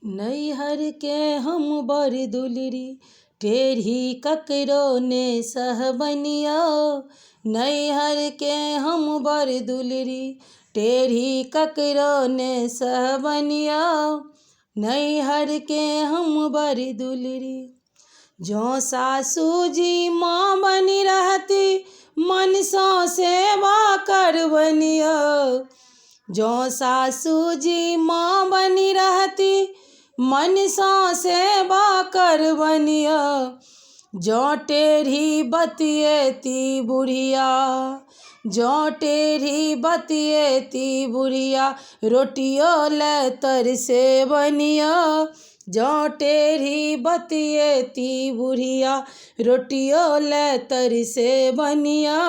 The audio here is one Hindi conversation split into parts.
नैहर के हम बर दुलरी टेढ़ी ककरो ने सहबनिया। नैहर के हम बर दुलरी टेढ़ी ककरो ने सहबनिया। नैहर के हम बर दुलरी जो सासू जी माँ बनी रहती मन सौ सेवा करबनिया। जो सासू जी माँ बनी रहती मन सौ सेवा करबनिया। जो टेढ़ी बतिएती बुढ़िया, जो टेढ़ी बतिएती बुढ़िया रोटियो ले तरसे बनिया। जो टेढ़ी बतिएती बुढ़िया रोटियो ले तरसे बनिया।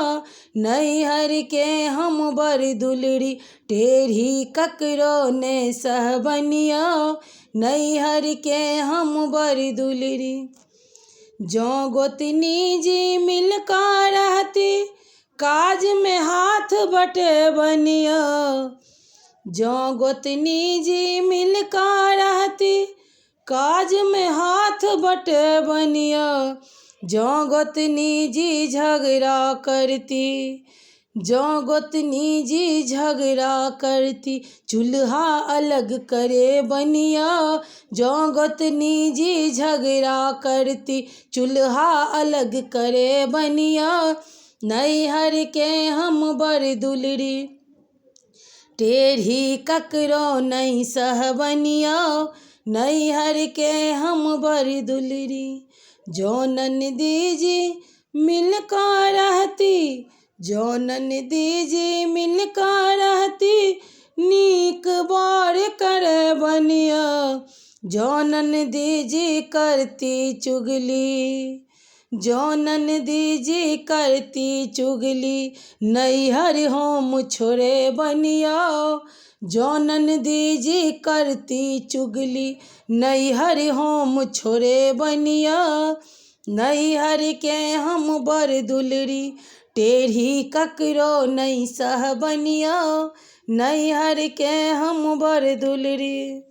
नैहर के हम बर दुलरी टेढ़ी ककरो ने सहबनिया। नैहर के हम बर दुलरी जो गोतनी जी मिलकर रहती काज में हाथ बटे बनिया। जो गोतनी जी मिलकर रहती काज में हाथ बटे बनिया। जो गोतनी जी झगड़ा करती, जो गोतनी जी झगड़ा करती चूल्हा अलग करे बनिया। जो गोतनी जी झगड़ा करती चूल्हा अलग करे बनिया। नैहर के हम बर दुलरी टेढ़ी ककरो नहीं सहबनिया। नैहर के हम बर दुलरी जो ननदी जी मिलकर रहती, जो ननदी जी मिलकर रहती नीक बार करे बनिया। जो ननदी जी करती चुगली, जो ननदी जी करती चुगली नैहर होम छोड़े बनिया। जो ननदी जी करती चुगली नैहर होम छोड़े बनिया। नैहर के हम बर दुलरी टेढ़ी ककरो नहीं सहबनिया। नैहर के हम बर दुलरी।